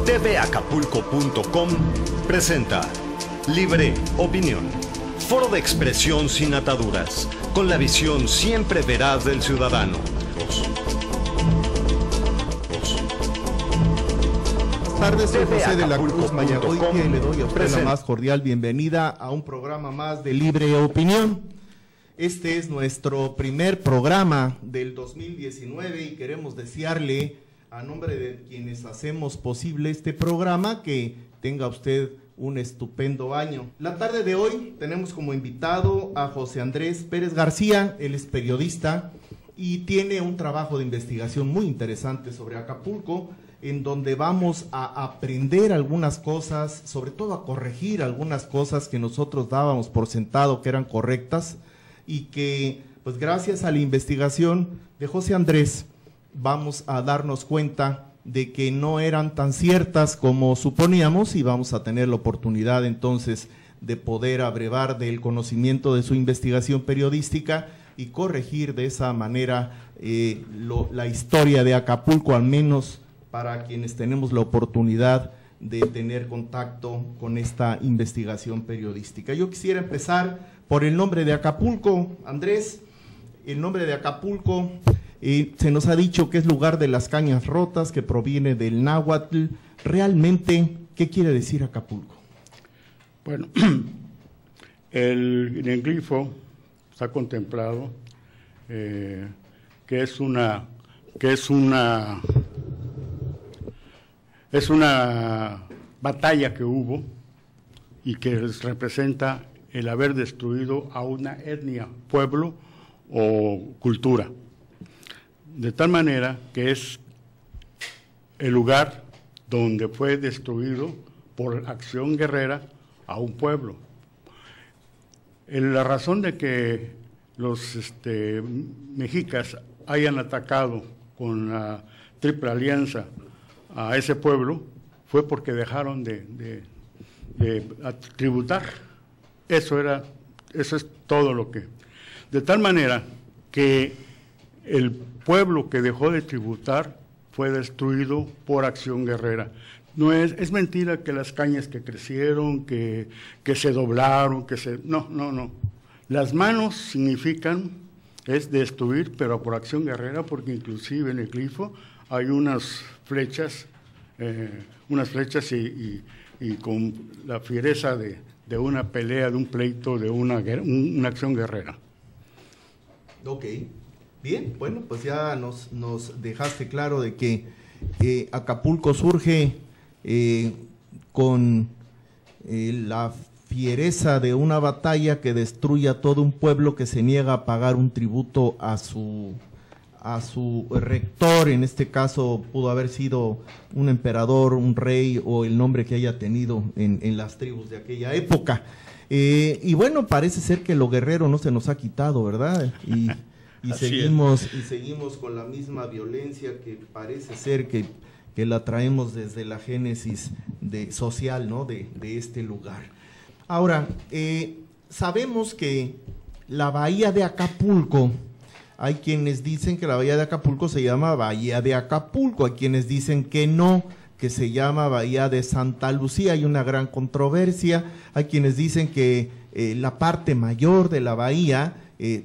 tvacapulco.com presenta Libre Opinión, foro de expresión sin ataduras, con la visión siempre veraz del ciudadano. Buenas tardes, soy José de la Cruz Mayagoitia y le doy a usted la más cordial bienvenida a un programa más de Libre Opinión. Este es nuestro primer programa del 2019 y queremos desearle, a nombre de quienes hacemos posible este programa, que tenga usted un estupendo año. La tarde de hoy tenemos como invitado a José Andrés Pérez García. Él es periodista y tiene un trabajo de investigación muy interesante sobre Acapulco, en donde vamos a aprender algunas cosas, sobre todo a corregir algunas cosas que nosotros dábamos por sentado que eran correctas y que, pues gracias a la investigación de José Andrés, vamos a darnos cuenta de que no eran tan ciertas como suponíamos y vamos a tener la oportunidad entonces de poder abrevar del conocimiento de su investigación periodística y corregir de esa manera la historia de Acapulco, al menos para quienes tenemos la oportunidad de tener contacto con esta investigación periodística. Yo quisiera empezar por el nombre de Acapulco. Andrés, el nombre de Acapulco se nos ha dicho que es lugar de las cañas rotas, que proviene del náhuatl. Realmente, ¿qué quiere decir Acapulco? Bueno, en el glifo está contemplado que es una batalla que hubo y que representa el haber destruido a una etnia, pueblo o cultura. De tal manera que es el lugar donde fue destruido por acción guerrera a un pueblo. La razón de que los mexicas hayan atacado con la Triple Alianza a ese pueblo fue porque dejaron de tributar. Eso es todo lo que. De tal manera que el pueblo que dejó de tributar fue destruido por acción guerrera. No es mentira que las cañas que crecieron, que se doblaron, no. Las manos significan, es destruir, pero por acción guerrera, porque inclusive en el glifo hay unas flechas y con la fiereza de una pelea, de un pleito, de una acción guerrera. Ok. Bien, bueno, pues ya nos dejaste claro de que Acapulco surge con la fiereza de una batalla que destruye a todo un pueblo que se niega a pagar un tributo a su rector. En este caso pudo haber sido un emperador, un rey o el nombre que haya tenido en las tribus de aquella época. Y bueno, parece ser que lo guerrero no se nos ha quitado, ¿verdad? Y seguimos con la misma violencia que parece ser que la traemos desde la génesis social, ¿no? de este lugar. Ahora, sabemos que la bahía de Acapulco, hay quienes dicen que la bahía de Acapulco se llama Bahía de Acapulco, hay quienes dicen que no, que se llama Bahía de Santa Lucía. Hay una gran controversia. Hay quienes dicen que la parte mayor de la bahía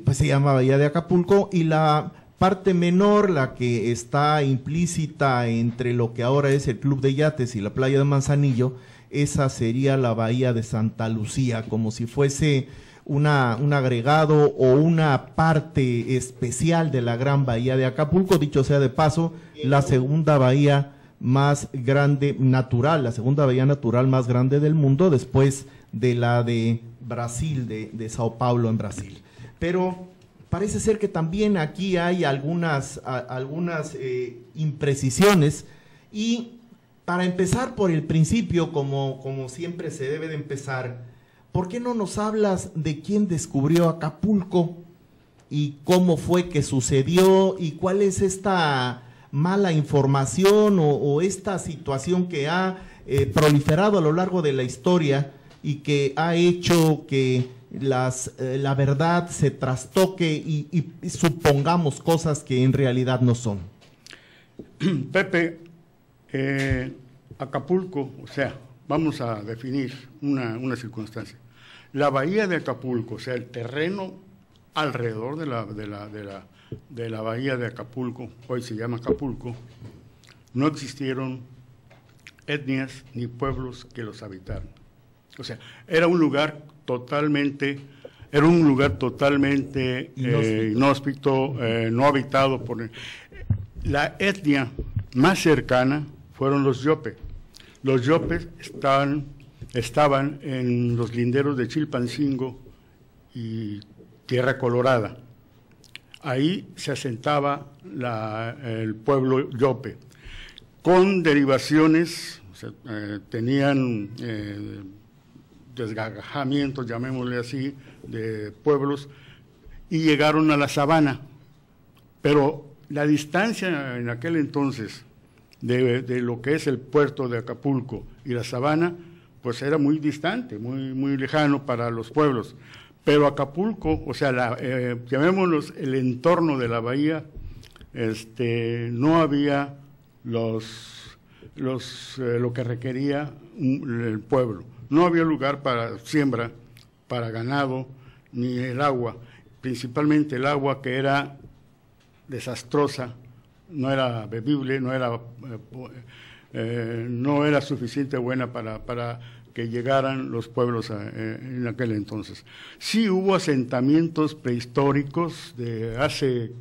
pues se llama Bahía de Acapulco, y la parte menor, la que está implícita entre lo que ahora es el Club de Yates y la playa de Manzanillo, esa sería la Bahía de Santa Lucía, como si fuese un agregado o una parte especial de la gran bahía de Acapulco. Dicho sea de paso, la segunda bahía más grande natural, la segunda bahía natural más grande del mundo, después de la de Brasil, de Sao Paulo en Brasil. Pero parece ser que también aquí hay algunas imprecisiones, y para empezar por el principio, como siempre se debe de empezar, ¿por qué no nos hablas de quién descubrió Acapulco y cómo fue que sucedió y cuál es esta mala información o esta situación que ha proliferado a lo largo de la historia y que ha hecho que la verdad se trastoque y supongamos cosas que en realidad no son? Pepe, Acapulco, o sea, vamos a definir una circunstancia. La bahía de Acapulco, o sea, el terreno alrededor de la bahía de Acapulco, hoy se llama Acapulco, no existieron etnias ni pueblos que los habitaran. O sea, era un lugar totalmente inhóspito, no habitado por... La etnia más cercana fueron los Yope. Los Yopes estaban en los linderos de Chilpancingo y Tierra Colorada. Ahí se asentaba el pueblo Yope, con derivaciones, o sea, tenían desgajamientos, llamémosle así, de pueblos, y llegaron a la sabana. Pero la distancia en aquel entonces de lo que es el puerto de Acapulco y la sabana, pues era muy distante, muy lejano para los pueblos. Pero Acapulco, o sea, llamémoslo el entorno de la bahía, no había lo que requería el pueblo. No había lugar para siembra, para ganado, ni el agua, principalmente el agua, que era desastrosa, no era bebible, no era suficiente buena para que llegaran los pueblos en aquel entonces. Sí hubo asentamientos prehistóricos de hace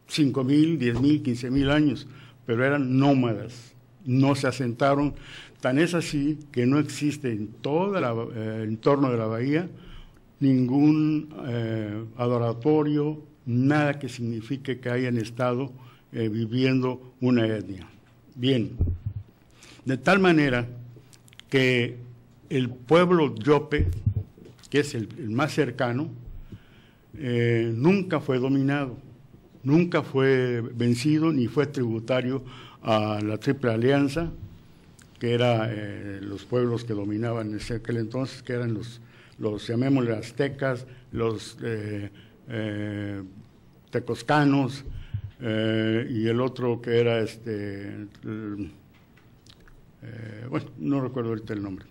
5,000, 10,000, 15,000 años, pero eran nómadas, no se asentaron. Tan es así que no existe en todo el entorno de la bahía ningún adoratorio, nada que signifique que hayan estado viviendo una etnia. Bien, de tal manera que el pueblo Yope, que es el más cercano, nunca fue dominado, nunca fue vencido, ni fue tributario a la Triple Alianza, que eran los pueblos que dominaban en aquel entonces, que eran los llamémosle aztecas, los tecoscanos, y el otro que era bueno, no recuerdo ahorita el nombre.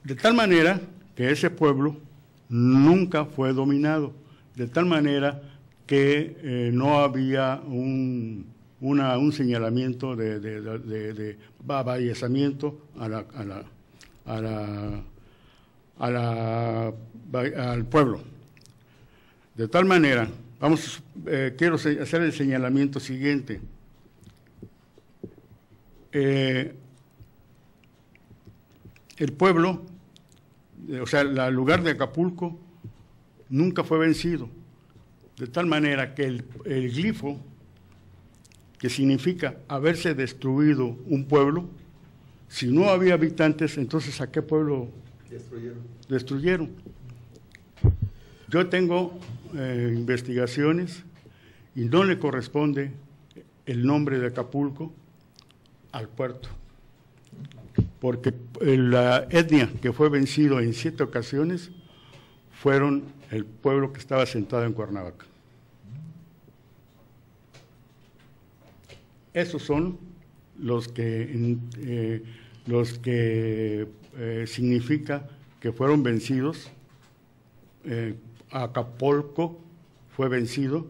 De tal manera que ese pueblo nunca fue dominado, de tal manera que no había un señalamiento de aballezamiento al pueblo. De tal manera, quiero hacer el señalamiento siguiente. El pueblo, o sea, el lugar de Acapulco nunca fue vencido, de tal manera que el glifo, que significa haberse destruido un pueblo, si no había habitantes, entonces ¿a qué pueblo destruyeron? Yo tengo investigaciones y no le corresponde el nombre de Acapulco al puerto, porque la etnia que fue vencido en 7 ocasiones fueron el pueblo que estaba asentado en Cuernavaca. Esos son los que significa que fueron vencidos. Acapulco fue vencido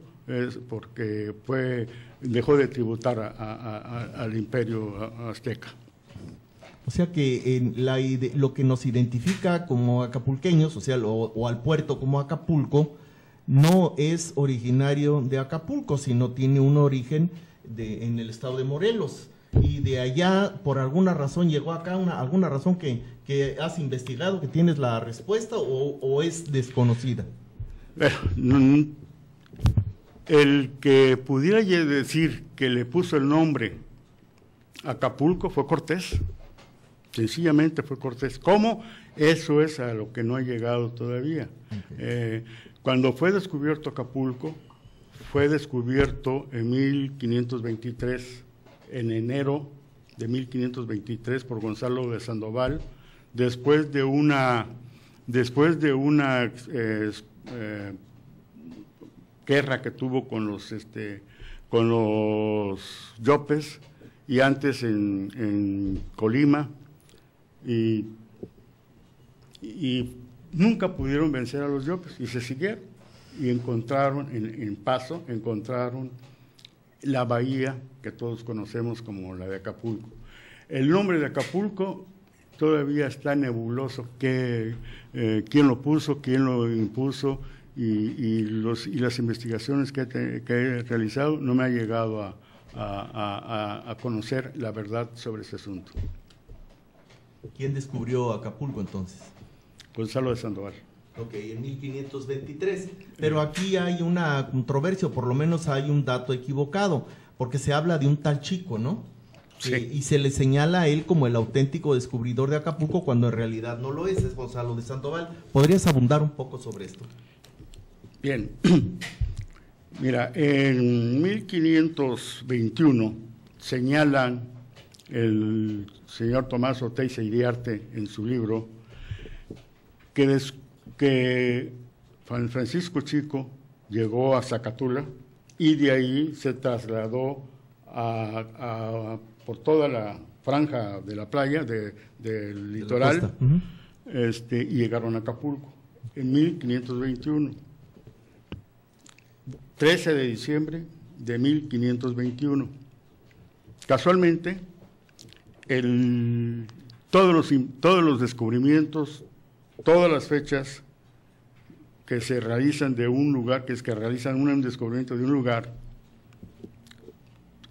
porque dejó de tributar al imperio azteca. O sea que lo que nos identifica como acapulqueños, o sea, o al puerto como Acapulco, no es originario de Acapulco, sino tiene un origen en el estado de Morelos. Y de allá, por alguna razón, llegó acá, alguna razón que has investigado, que tienes la respuesta, o es desconocida. El que pudiera decir que le puso el nombre Acapulco fue Cortés, sencillamente fue Cortés. ¿Cómo? Eso es a lo que no ha llegado todavía. Okay. Cuando fue descubierto Acapulco, fue descubierto en 1523, en enero de 1523, por Gonzalo de Sandoval, después de una guerra que tuvo con los yopes, y antes en Colima, y nunca pudieron vencer a los Yopes, y se siguieron, y encontraron, en Paso, encontraron la bahía que todos conocemos como la de Acapulco. El nombre de Acapulco todavía está nebuloso, quién lo puso, quién lo impuso, y las investigaciones que he realizado no me ha llegado a conocer la verdad sobre ese asunto. ¿Quién descubrió Acapulco entonces? Gonzalo de Sandoval. Ok, en 1523. Pero aquí hay una controversia, o por lo menos hay un dato equivocado, porque se habla de un tal Chico, ¿no? Sí. Y se le señala a él como el auténtico descubridor de Acapulco, cuando en realidad no lo es Gonzalo de Sandoval. ¿Podrías abundar un poco sobre esto? Bien. Mira, en 1521 señalan el señor Tomás Oteiza Iriarte en su libro que Francisco Chico llegó a Zacatula y de ahí se trasladó por toda la franja de la playa, del litoral, y llegaron a Acapulco en 1521. 13 de diciembre de 1521. Casualmente, todos los descubrimientos, todas las fechas que se realizan de un lugar, que realizan un descubrimiento de un lugar,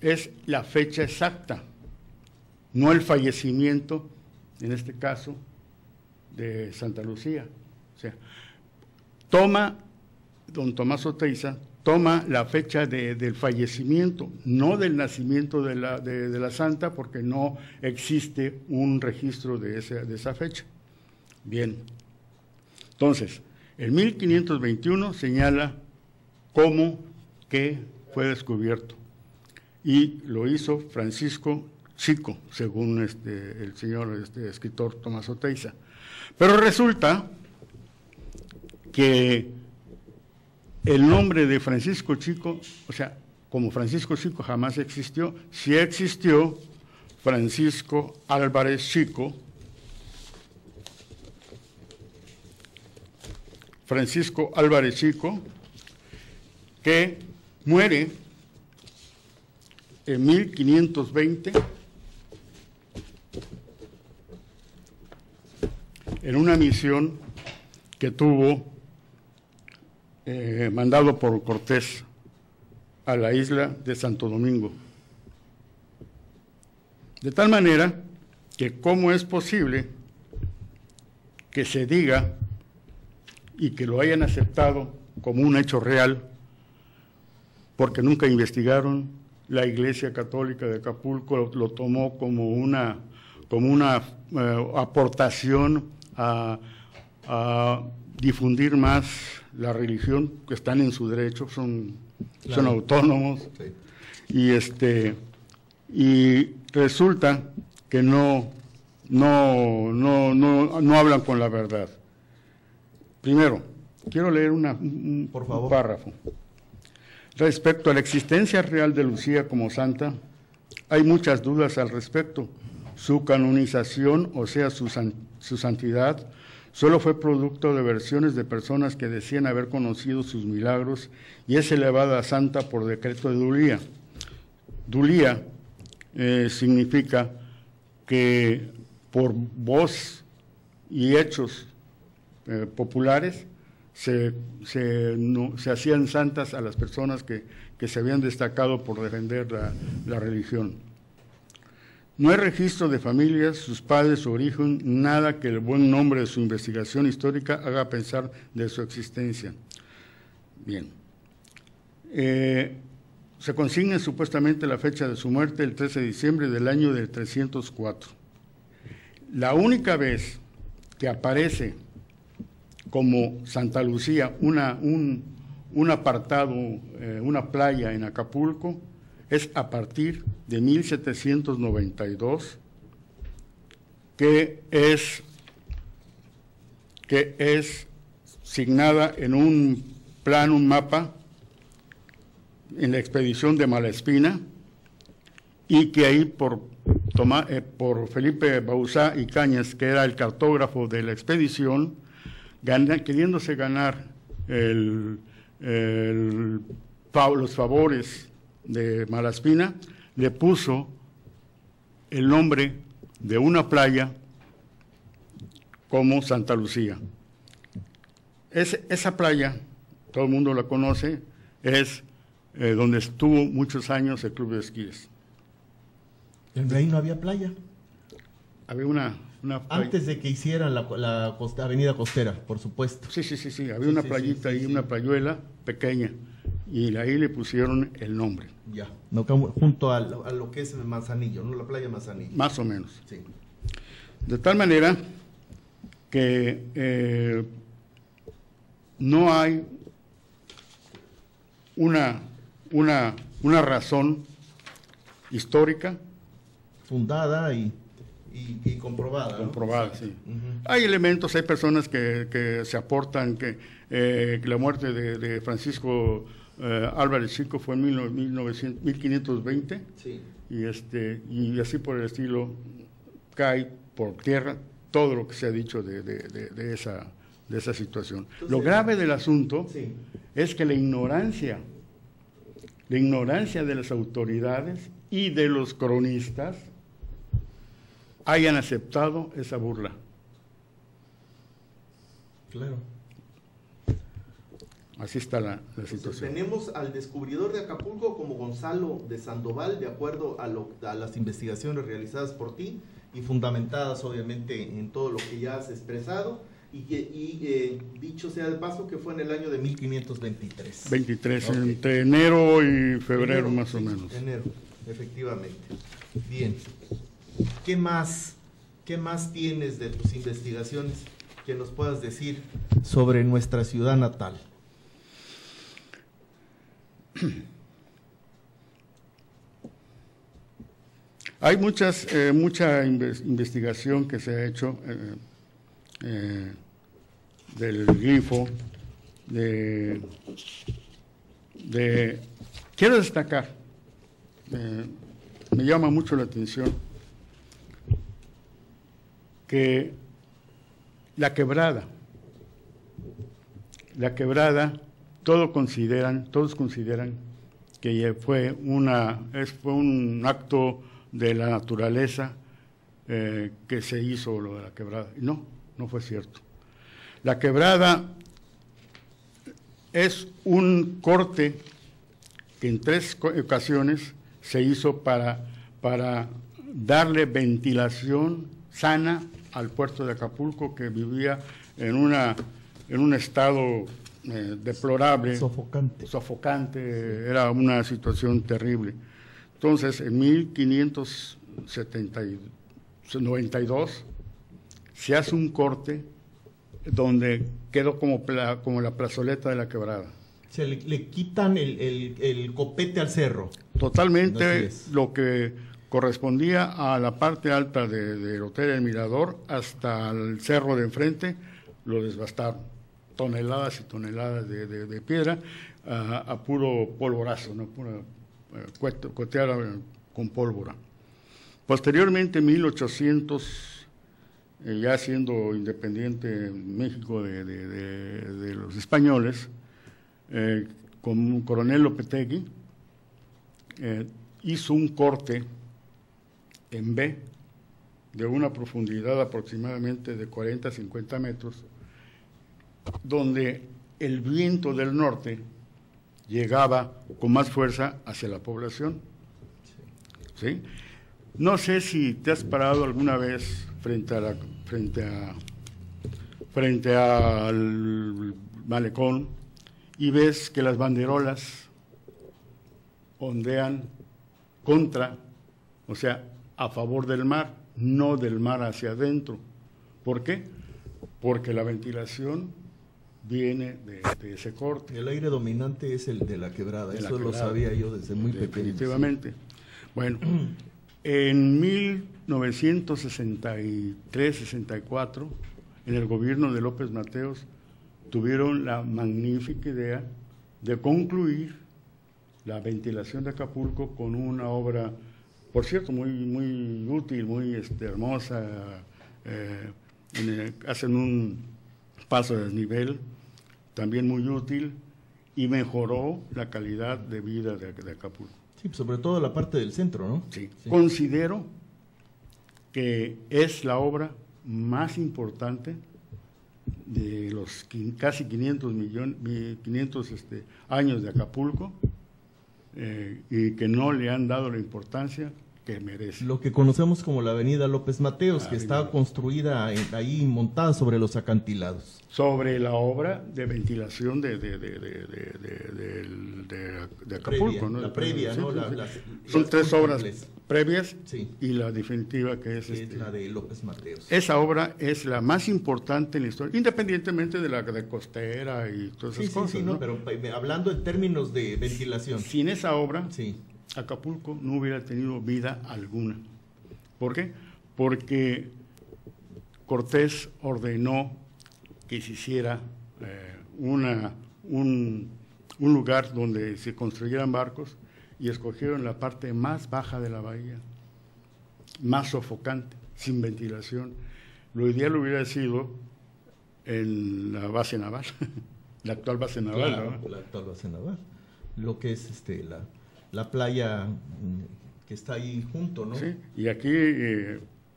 es la fecha exacta, no el fallecimiento, en este caso, de Santa Lucía. O sea, don Tomás Oteiza toma la fecha del fallecimiento, no del nacimiento de la santa, porque no existe un registro de esa fecha. Bien, entonces, en 1521 señala cómo que fue descubierto, y lo hizo Francisco Chico, según el señor escritor Tomás Oteiza. Pero resulta que el nombre de Francisco Chico, o sea, como Francisco Chico jamás existió, sí existió Francisco Álvarez Chico, que muere en 1520 en una misión que tuvo mandado por Cortés a la isla de Santo Domingo. De tal manera que cómo es posible que se diga y que lo hayan aceptado como un hecho real, porque nunca investigaron. La Iglesia Católica de Acapulco lo tomó como una aportación a difundir más la religión, que están en su derecho, son autónomos, sí. Y resulta que no hablan con la verdad. Primero, quiero leer un párrafo. Respecto a la existencia real de Lucía como santa, hay muchas dudas al respecto. Su canonización, o sea, su santidad, solo fue producto de versiones de personas que decían haber conocido sus milagros, y es elevada a santa por decreto de Dulía. Dulía significa que por voz y hechos populares se hacían santas a las personas que se habían destacado por defender la religión. No hay registro de familias, sus padres, su origen, nada que el buen nombre de su investigación histórica haga pensar de su existencia. Bien. Se consigna supuestamente la fecha de su muerte, el 13 de diciembre del año del 304. La única vez que aparece como Santa Lucía un apartado, una playa en Acapulco, es a partir de 1792, que es signada en un mapa, en la expedición de Malaspina, y que ahí por Felipe Bauzá y Cañas, que era el cartógrafo de la expedición, queriéndose ganar los favores de Malaspina, le puso el nombre de una playa como Santa Lucía. Esa playa, todo el mundo la conoce, es donde estuvo muchos años el Club de Esquíes. ¿En ahí no había playa? Había una playa. Antes de que hicieran la avenida costera, por supuesto. Sí, había una playita ahí, una playuela pequeña, y ahí le pusieron el nombre. Ya, no, junto a lo que es Manzanillo, ¿no? La playa Manzanillo. Más o menos. Sí. De tal manera que no hay una razón histórica fundada y comprobada. Comprobada, ¿no? sí. Uh-huh. Hay elementos, hay personas que se aportan que la muerte de Francisco Álvarez Chico fue en 1520, sí. y así por el estilo cae por tierra todo lo que se ha dicho de esa situación. Entonces, lo grave del asunto sí. es que la ignorancia de las autoridades y de los cronistas hayan aceptado esa burla. Claro. Así está la situación. Tenemos al descubridor de Acapulco como Gonzalo de Sandoval, de acuerdo a las investigaciones realizadas por ti y fundamentadas obviamente en todo lo que ya has expresado, y dicho sea de paso que fue en el año de 1523. 23, okay. Entre enero y febrero más o menos. Enero, efectivamente. Bien. ¿Qué más tienes de tus investigaciones que nos puedas decir sobre nuestra ciudad natal? Hay mucha investigación que se ha hecho del glifo, quiero destacar, me llama mucho la atención que la quebrada, todos consideran que fue un acto de la naturaleza que se hizo lo de la quebrada. No fue cierto. La quebrada es un corte que en 3 ocasiones se hizo para darle ventilación sana al puerto de Acapulco, que vivía en un estado deplorable, sofocante, era una situación terrible. Entonces, en 1592 se hace un corte donde quedó como la plazoleta de la quebrada. Se le quitan el copete al cerro. Totalmente lo que correspondía a la parte alta del Hotel El Mirador hasta el cerro de enfrente, lo desbastaron. Toneladas y toneladas de piedra a puro polvorazo, ¿no? Pura coteada con pólvora. Posteriormente, en 1800, ya siendo independiente México de los españoles, con un coronel Lopetegui, hizo un corte en B de una profundidad aproximadamente de 40 a 50 metros, donde el viento del norte llegaba con más fuerza hacia la población. ¿Sí? No sé si te has parado alguna vez frente al malecón y ves que las banderolas ondean o sea, a favor del mar, no del mar hacia adentro. ¿Por qué? Porque la ventilación viene de ese corte. El aire dominante es el de la quebrada, eso lo sabía yo desde muy pequeño. Definitivamente. Bueno, en 1963-64, en el gobierno de López Mateos, tuvieron la magnífica idea de concluir la ventilación de Acapulco con una obra por cierto, muy útil, muy hermosa. Hacen un paso de desnivel, también muy útil, y mejoró la calidad de vida de Acapulco. Sí, sobre todo la parte del centro, ¿no? Sí. Considero que es la obra más importante de los casi 500 años de Acapulco, y que no le han dado la importancia que merece. Lo que conocemos como la avenida López Mateos, que está construida ahí, montada sobre los acantilados. Sobre la obra de ventilación de Acapulco, ¿no? La previa, ¿no? Son tres obras previas, sí, y la definitiva que es la de López Mateos. Esa obra es la más importante en la historia, independientemente de la de costera y todas esas cosas. Sí, ¿no? Pero hablando en términos de ventilación. Sin esa obra, sí, Acapulco no hubiera tenido vida alguna. ¿Por qué? Porque Cortés ordenó que se hiciera un lugar donde se construyeran barcos, y escogieron la parte más baja de la bahía, más sofocante, sin ventilación. Lo ideal hubiera sido en la base naval, la actual base naval. Claro, ¿no? La actual base naval. Lo que es la playa que está ahí junto, ¿no? Sí, y aquí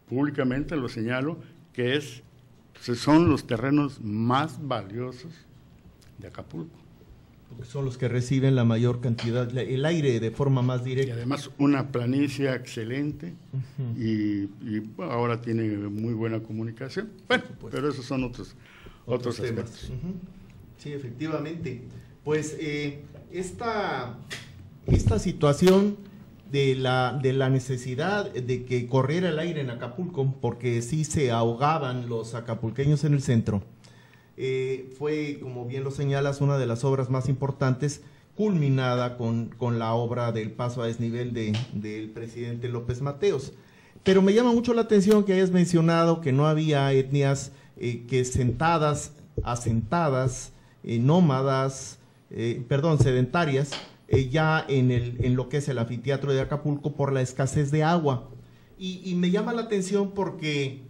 públicamente lo señalo, que son los terrenos más valiosos de Acapulco. Porque son los que reciben la mayor cantidad, el aire de forma más directa. Y además una planicie excelente, y ahora tiene muy buena comunicación. Bueno, pero esos son otros aspectos. Sí, efectivamente. Pues esta situación de la necesidad de que corriera el aire en Acapulco, porque sí se ahogaban los acapulqueños en el centro, fue, como bien lo señalas, una de las obras más importantes, culminada con la obra del paso a desnivel del presidente López Mateos. Pero me llama mucho la atención que hayas mencionado que no había etnias asentadas, nómadas, sedentarias, ya en lo que es el anfiteatro de Acapulco, por la escasez de agua. Y me llama la atención porque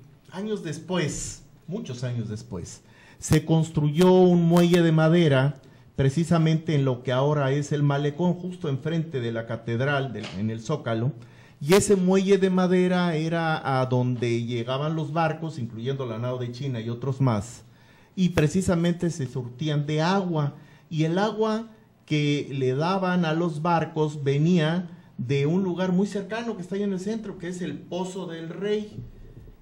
muchos años después, se construyó un muelle de madera precisamente en lo que ahora es el malecón, justo enfrente de la catedral, en el Zócalo, y ese muelle de madera era a donde llegaban los barcos, incluyendo la nao de China y otros más, y precisamente se surtían de agua, y el agua que le daban a los barcos venía de un lugar muy cercano que está ahí en el centro, que es el Pozo del Rey.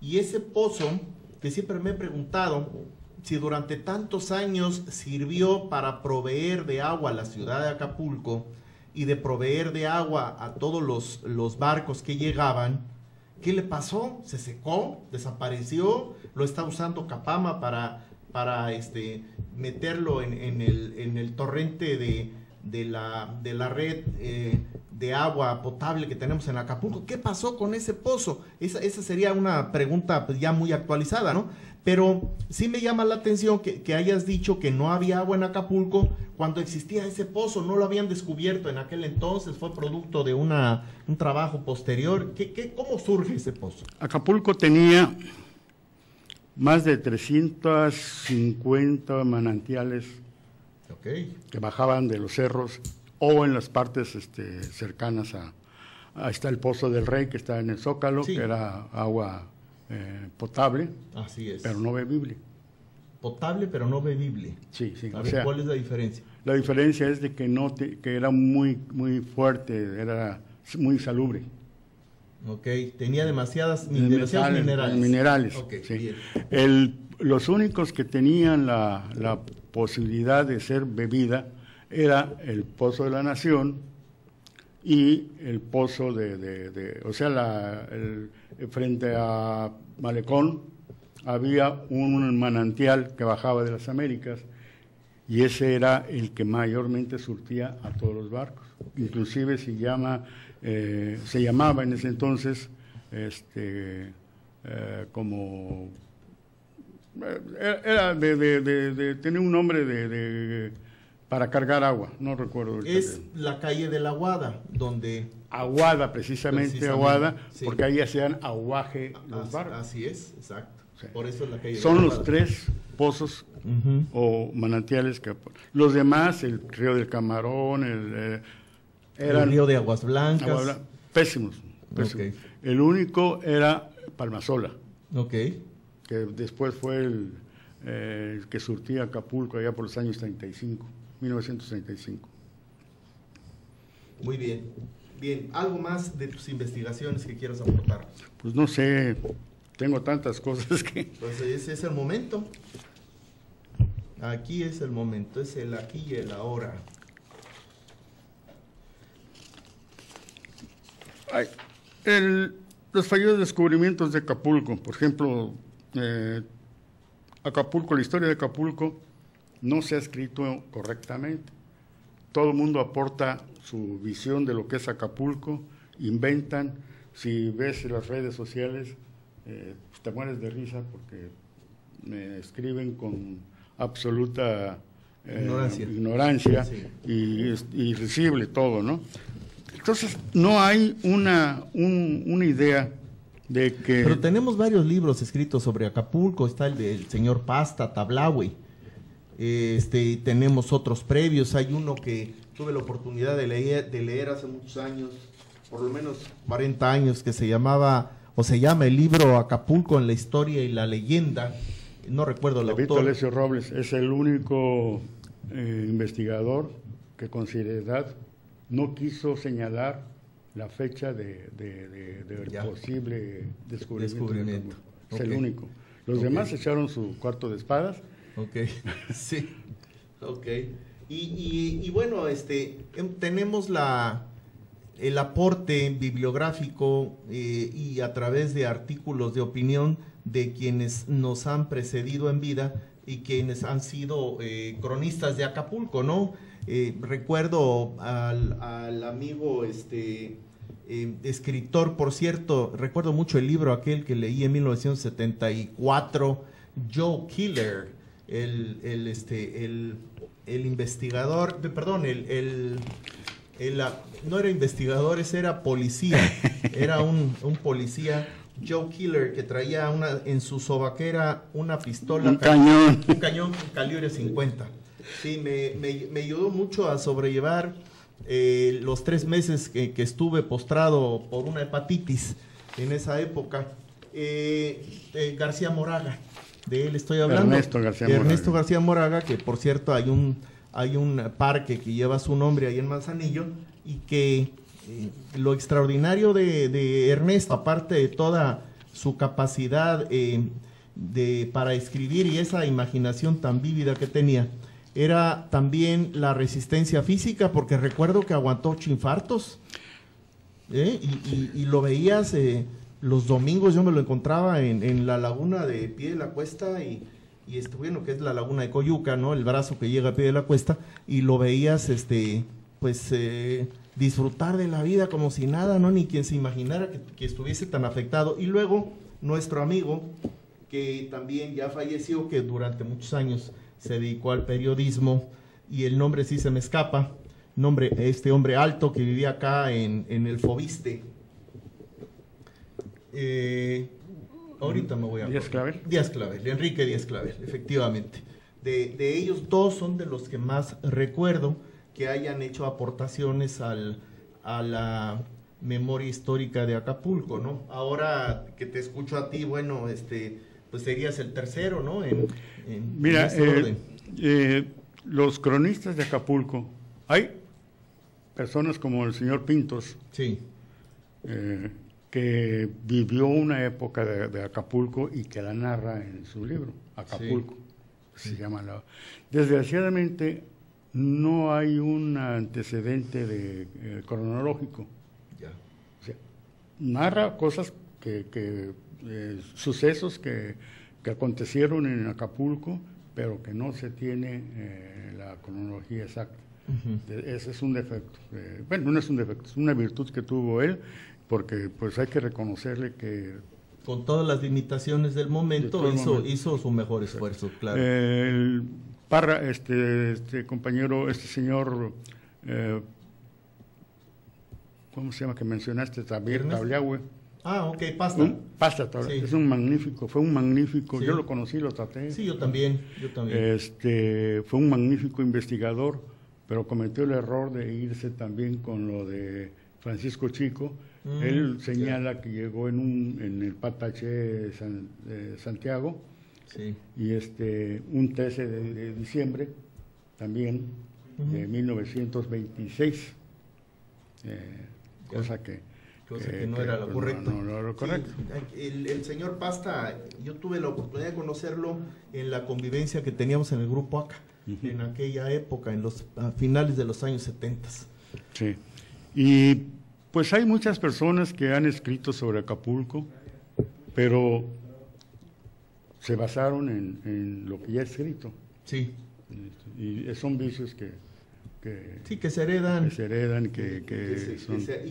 Y ese pozo, que siempre me he preguntado si durante tantos años sirvió para proveer de agua a la ciudad de Acapulco y de proveer de agua a todos los barcos que llegaban, ¿qué le pasó? ¿Se secó? ¿Desapareció? ¿Lo está usando Capama para meterlo en el torrente de la red de agua potable que tenemos en Acapulco? ¿Qué pasó con ese pozo? Esa sería una pregunta pues, ya muy actualizada, ¿no? Pero sí me llama la atención que hayas dicho que no había agua en Acapulco cuando existía ese pozo. No lo habían descubierto en aquel entonces, fue producto de un trabajo posterior. ¿Cómo surge ese pozo? Acapulco tenía más de 350 manantiales que bajaban de los cerros o en las partes cercanas está el Pozo del Rey, que está en el Zócalo, sí, que era agua potable, así es, pero no bebible. Potable pero no bebible. Sí. A ver, ¿cuál es la diferencia? La diferencia es de que que era muy fuerte, era muy insalubre. Ok, tenía demasiados minerales. Okay, sí. Los únicos que tenían la posibilidad de ser bebida era el Pozo de la Nación y el pozo frente a Malecón había un manantial que bajaba de las Américas, y ese era el que mayormente surtía a todos los barcos. Inclusive se llamaba en ese entonces tenía un nombre para cargar agua, no recuerdo. Es la calle de la Aguada, donde Aguada, precisamente Aguada, sí. porque ahí hacían aguaje los barcos. Así es, exacto. Sí. Por eso es la calle Son de los Aguada. 3 pozos o manantiales que... Los demás, el río del Camarón, el río de Aguas Blancas. Pésimos. Okay. El único era Palmasola, Ok. que después fue el que surtía Acapulco allá por los años 1935. Muy bien. Bien, ¿algo más de tus investigaciones que quieras aportar? Pues no sé, tengo tantas cosas que... Pues ese es el momento. Aquí es el momento, es el aquí y el ahora. Ay, los fallidos descubrimientos de Acapulco, por ejemplo, Acapulco, la historia de Acapulco no se ha escrito correctamente. Todo el mundo aporta su visión de lo que es Acapulco, inventan. Si ves las redes sociales, te mueres de risa porque me escriben con absoluta ignorancia Sí. y es irrisible todo, ¿no? Entonces, no hay una idea de que... Pero tenemos varios libros escritos sobre Acapulco. Está el del señor Pasta, Tablahui. Tenemos otros previos. Hay uno que tuve la oportunidad de leer hace muchos años, por lo menos 40 años, que se llama el libro Acapulco en la historia y la leyenda. No recuerdo el David autor. Alessio Robles es el único investigador que con seriedad no quiso señalar la fecha del posible descubrimiento. Es el único. Los demás echaron su cuarto de espadas. Ok, sí, ok. Y bueno, tenemos el aporte bibliográfico y a través de artículos de opinión de quienes nos han precedido en vida y quienes han sido cronistas de Acapulco, ¿no? Recuerdo al amigo escritor, por cierto, recuerdo mucho el libro aquel que leí en 1974, Joe Killer, el investigador, perdón, no era investigador, ese era policía, era un policía, Joe Killer, que traía en su sobaquera una pistola, un cañón calibre 50. Sí, me ayudó mucho a sobrellevar los 3 meses que estuve postrado por una hepatitis en esa época. García Moraga, de él estoy hablando. Ernesto García Moraga, que por cierto hay un parque que lleva su nombre ahí en Manzanillo, y que lo extraordinario de Ernesto, aparte de toda su capacidad para escribir y esa imaginación tan vívida que tenía, era también la resistencia física, porque recuerdo que aguantó 8 infartos, y lo veías los domingos. Yo me lo encontraba en la laguna de Pie de la Cuesta y bueno, que es la laguna de Coyuca, ¿no? El brazo que llega a Pie de la Cuesta, y lo veías disfrutar de la vida como si nada, ¿no? Ni quien se imaginara que estuviese tan afectado. Y luego nuestro amigo, que también ya falleció, que durante muchos años se dedicó al periodismo, y el nombre sí se me escapa, este hombre alto que vivía acá en el Fobiste. Ahorita me voy a... Díaz Clavel, Enrique Díaz Clavel, efectivamente. De ellos dos son de los que más recuerdo que hayan hecho aportaciones a la memoria histórica de Acapulco, ¿no? Ahora que te escucho a ti, bueno, pues serías el tercero, ¿no? Mira, en orden. los cronistas de Acapulco, hay personas como el señor Pintos, sí, que vivió una época de Acapulco y que la narra en su libro, Acapulco, se llama. Desgraciadamente no hay un antecedente cronológico. Ya. O sea, narra cosas sucesos que acontecieron en Acapulco, pero que no se tiene la cronología exacta. Ese es un defecto. Bueno, no es un defecto, es una virtud que tuvo él, porque pues hay que reconocerle que... Con todas las limitaciones del momento, hizo su mejor esfuerzo, claro. El compañero, señor ¿cómo se llama? Que mencionaste, Tabliahue. Ah, ok, Pasta. Pasta, sí. Es un magnífico, fue un magnífico, sí. Yo lo conocí, lo traté. Sí, yo también. Fue un magnífico investigador, pero cometió el error de irse también con lo de Francisco Chico. Él señala que llegó en el Pataché de Santiago, sí. Y un 13 de diciembre, también, de 1926, cosa que no era lo correcto. No era lo correcto. Sí, el señor Pasta, yo tuve la oportunidad de conocerlo en la convivencia que teníamos en el Grupo ACA, en aquella época, a finales de los años 70. Sí, y pues hay muchas personas que han escrito sobre Acapulco, pero se basaron en lo que ya he escrito. Sí. Y son vicios que se heredan. Que se heredan, y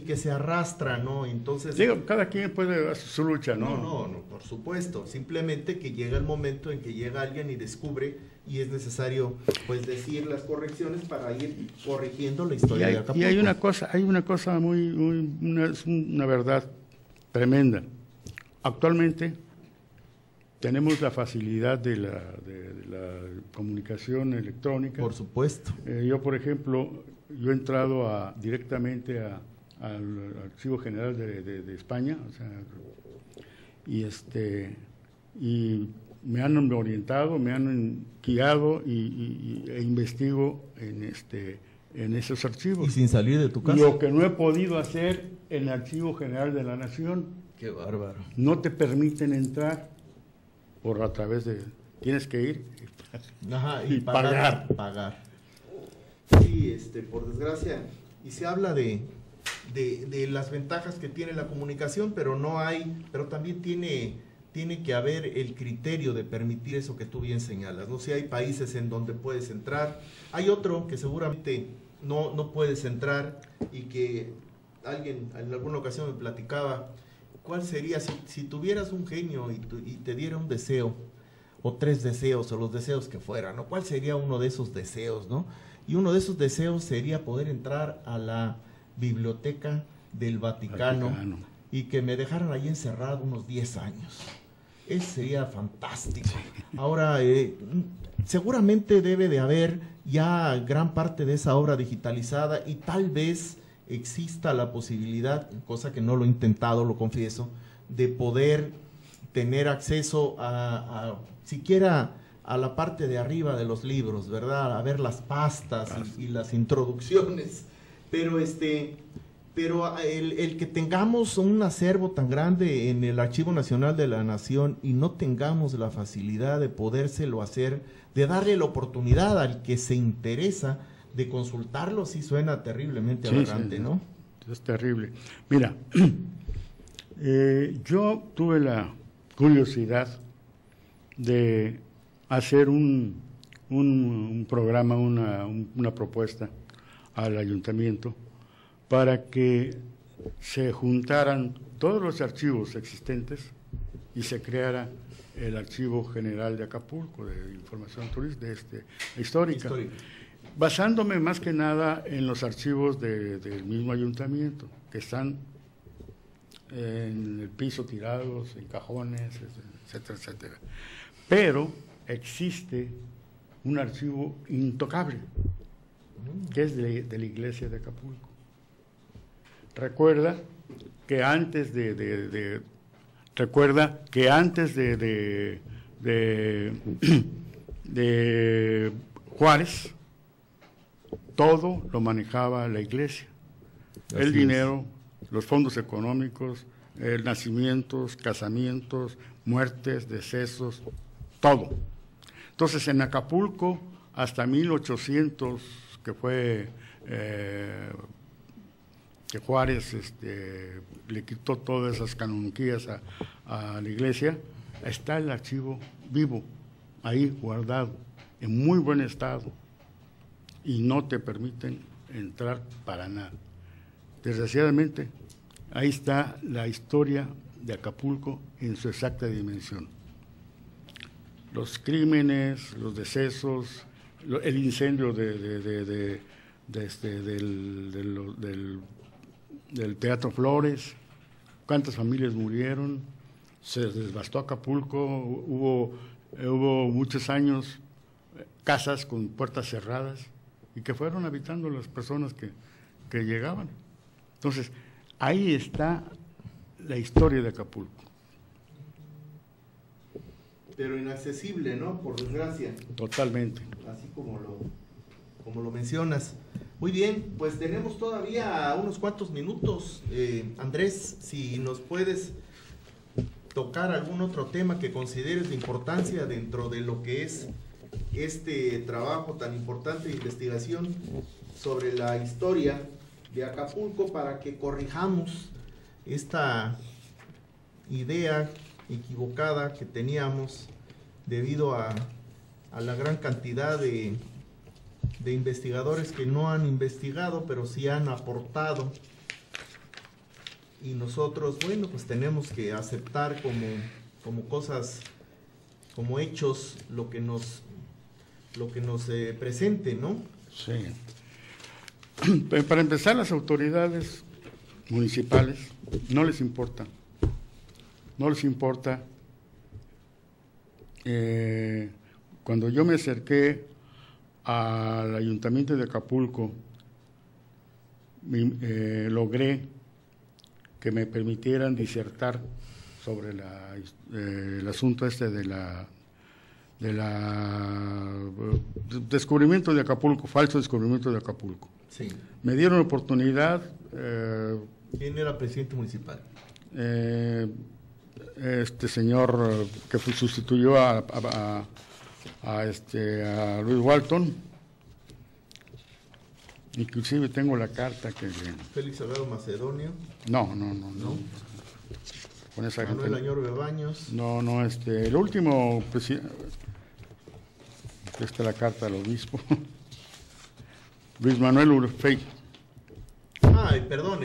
que se arrastran, ¿no? Entonces... Digo, cada quien puede hacer su lucha, ¿no? No, por supuesto. Simplemente que llega el momento en que llega alguien y descubre, y es necesario, pues, decir las correcciones para ir corrigiendo la historia de Acapulco. Y hay una cosa una verdad tremenda. Actualmente tenemos la facilidad de la comunicación electrónica. Por supuesto. Yo, por ejemplo, he entrado directamente al Archivo General de España, o sea, y me han orientado, me han guiado e investigo en esos archivos. Y sin salir de tu casa. Lo que no he podido hacer en el Archivo General de la Nación. Qué bárbaro. No te permiten entrar a través de... Tienes que ir y pagar. Sí, por desgracia. Y se habla de las ventajas que tiene la comunicación, pero también tiene que haber el criterio de permitir eso que tú bien señalas. No sé, hay países en donde puedes entrar, hay otro que seguramente no puedes entrar, y que alguien en alguna ocasión me platicaba, ¿cuál sería si tuvieras un genio y te diera un deseo, o 3 deseos, o los deseos que fueran, ¿no? ¿Cuál sería uno de esos deseos, no? Y uno de esos deseos sería poder entrar a la biblioteca del Vaticano. Y que me dejaran ahí encerrado unos 10 años. Eso sería fantástico. Ahora, seguramente debe de haber ya gran parte de esa obra digitalizada, y tal vez exista la posibilidad, cosa que no lo he intentado, lo confieso, de poder tener acceso siquiera a la parte de arriba de los libros, ¿verdad? A ver las pastas y las introducciones. Pero el que tengamos un acervo tan grande en el Archivo Nacional de la Nación y no tengamos la facilidad de podérselo hacer, de darle la oportunidad al que se interesa de consultarlo, sí suena terriblemente aberrante, sí, ¿no? Es terrible. Mira, yo tuve la curiosidad de hacer un programa, una propuesta al ayuntamiento para que se juntaran todos los archivos existentes y se creara el Archivo General de Acapulco, de información turística, histórica, basándome más que nada en los archivos del mismo ayuntamiento, que están en el piso tirados, en cajones, etcétera, etcétera. Pero existe un archivo intocable, que es de la iglesia de Acapulco. Recuerda que antes de Juárez, todo lo manejaba la iglesia. El dinero, los fondos económicos, nacimientos, casamientos, muertes, decesos, todo. Entonces, en Acapulco, hasta 1800, que fue que Juárez le quitó todas esas canoniquías a la iglesia, está el archivo vivo, ahí guardado, en muy buen estado, y no te permiten entrar para nada. Desgraciadamente, ahí está la historia de Acapulco en su exacta dimensión. Los crímenes, los decesos, el incendio del del Teatro Flores, cuántas familias murieron, se devastó Acapulco, hubo muchos años casas con puertas cerradas y que fueron habitando las personas que llegaban. Entonces, ahí está la historia de Acapulco. Pero inaccesible, ¿no? Por desgracia. Totalmente. Así como lo mencionas. Muy bien, pues tenemos todavía unos cuantos minutos. Andrés, si nos puedes tocar algún otro tema que consideres de importancia dentro de lo que es este trabajo tan importante de investigación sobre la historia de Acapulco, para que corrijamos esta idea equivocada que teníamos debido a la gran cantidad de investigadores que no han investigado, pero sí han aportado, y nosotros, bueno, pues tenemos que aceptar como cosas, como hechos, lo que nos presente, ¿no? Sí. Para empezar, las autoridades municipales no les importa. Cuando yo me acerqué al Ayuntamiento de Acapulco, logré que me permitieran disertar sobre el asunto descubrimiento de Acapulco, falso descubrimiento de Acapulco. Sí. Me dieron oportunidad. ¿Quién era presidente municipal? Este señor que sustituyó a Luis Walton. Inclusive tengo la carta que... Félix Salgado Macedonio. No. Con esa Manuel Añorbe Baños. No, el último presidente... Esta es la carta del obispo. Luis Manuel Urfey. Ay, perdón,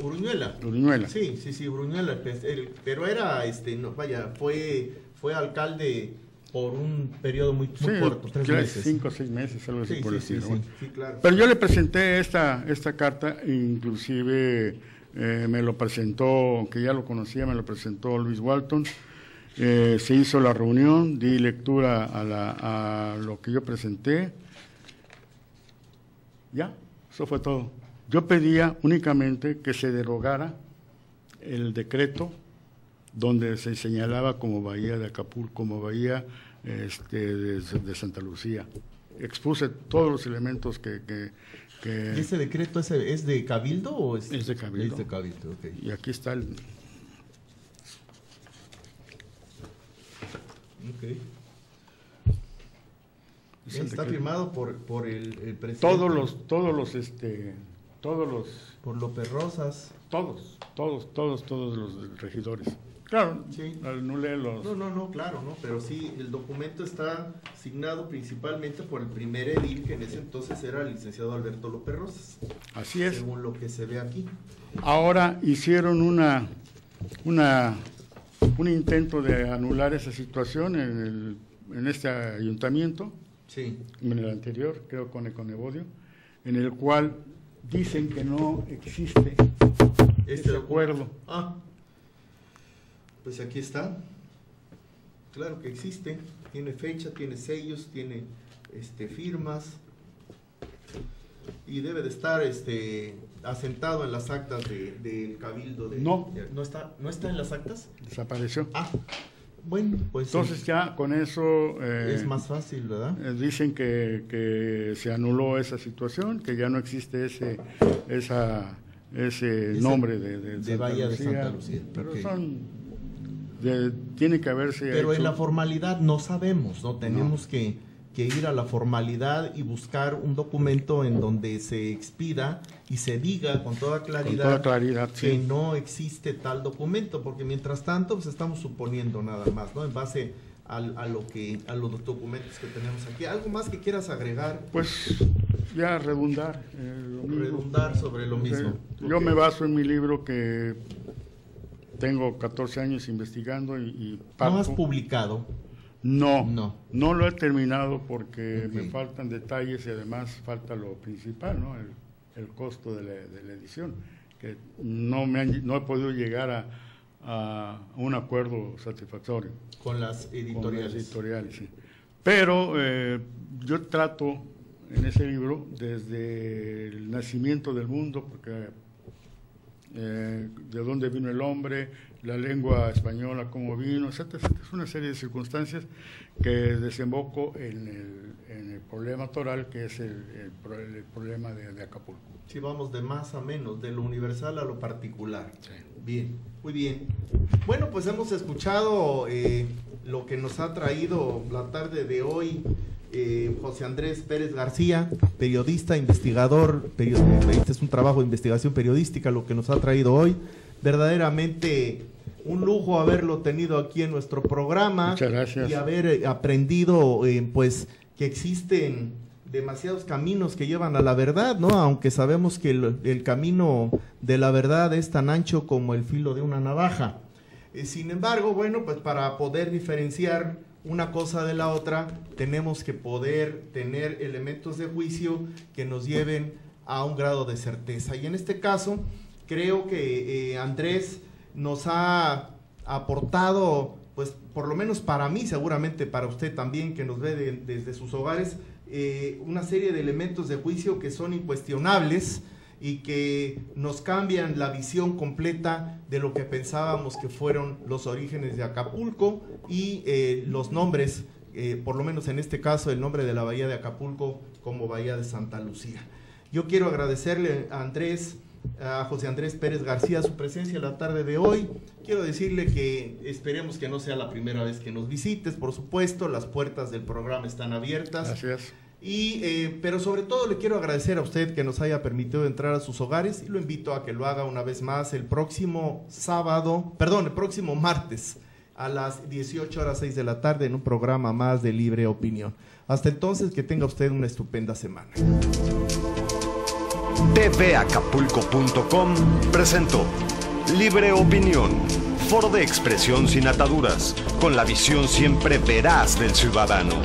Uruñuela. Uruñuela. Sí, Uruñuela, pero era, fue alcalde por un periodo muy corto, 3 meses. 5 o 6 meses, algo así por decirlo. Sí, claro. Pero yo le presenté esta carta, inclusive me lo presentó, que ya lo conocía, me lo presentó Luis Walton. Se hizo la reunión, di lectura a lo que yo presenté. Ya, eso fue todo. Yo pedía únicamente que se derogara el decreto donde se señalaba como bahía de Acapulco, como bahía de Santa Lucía. Expuse todos los elementos que ¿Y ese decreto es de Cabildo o es de Cabildo? Es de Cabildo, ok. Y aquí está el... Okay. Está firmado por el presidente. Todos los por López Rosas. Todos los regidores. Claro, sí. Anulé los... No, claro, no, pero sí, el documento está signado principalmente por el primer edil, que en ese entonces era el licenciado Alberto López Rosas. Así es. Según lo que se ve aquí. Ahora hicieron un intento de anular esa situación en este ayuntamiento, sí. En el anterior, creo con Econevodio, en el cual dicen que no existe este acuerdo. Pues aquí está. Claro que existe. Tiene fecha, tiene sellos, tiene firmas. Y debe de estar asentado en las actas del Cabildo. No está en las actas. Desapareció. Bueno, pues entonces ya con eso es más fácil, ¿verdad? Dicen que se anuló esa situación, que ya no existe ese nombre de Bahía de Santa Lucía. Pero okay. Tiene que haberse pero hecho... en la formalidad no sabemos, ¿no? Tenemos que ir a la formalidad y buscar un documento en donde se expida y se diga con toda claridad que sí. No existe tal documento, porque mientras tanto pues estamos suponiendo nada más, ¿no? En base a los documentos que tenemos aquí. ¿Algo más que quieras agregar? Pues ya redundar. Redundar sobre lo mismo. Yo me baso en mi libro, que tengo 14 años investigando y ¿No has publicado? No lo he terminado porque me faltan detalles y además falta lo principal, ¿no? El costo de la edición, que no he podido llegar a un acuerdo satisfactorio. Con las editoriales. Sí. Pero yo trato en ese libro desde el nacimiento del mundo, porque de dónde vino el hombre, la lengua española, cómo vino, etcétera. Es una serie de circunstancias que desemboco en el problema toral, que es el problema de Acapulco. Sí, vamos de más a menos, de lo universal a lo particular. Sí. Bien, muy bien. Bueno, pues hemos escuchado lo que nos ha traído la tarde de hoy José Andrés Pérez García, periodista, investigador, este es un trabajo de investigación periodística lo que nos ha traído hoy. Verdaderamente un lujo haberlo tenido aquí en nuestro programa. Muchas gracias. Y haber aprendido pues que existen demasiados caminos que llevan a la verdad, ¿no? Aunque sabemos que el camino de la verdad es tan ancho como el filo de una navaja. Sin embargo, bueno, pues para poder diferenciar una cosa de la otra, tenemos que poder tener elementos de juicio que nos lleven a un grado de certeza. Y en este caso, creo que Andrés nos ha aportado, pues por lo menos para mí, seguramente para usted también, que nos ve desde sus hogares, una serie de elementos de juicio que son incuestionables y que nos cambian la visión completa de lo que pensábamos que fueron los orígenes de Acapulco y los nombres, por lo menos en este caso, el nombre de la bahía de Acapulco como Bahía de Santa Lucía. Yo quiero agradecerle a José Andrés Pérez García su presencia la tarde de hoy. Quiero decirle que esperemos que no sea la primera vez que nos visites, por supuesto, las puertas del programa están abiertas. Gracias. Pero sobre todo le quiero agradecer a usted que nos haya permitido entrar a sus hogares y lo invito a que lo haga una vez más el próximo martes a las 18:06 de la tarde en un programa más de Libre Opinión. Hasta entonces, que tenga usted una estupenda semana. tvacapulco.com presentó Libre Opinión, foro de expresión sin ataduras, con la visión siempre veraz del ciudadano.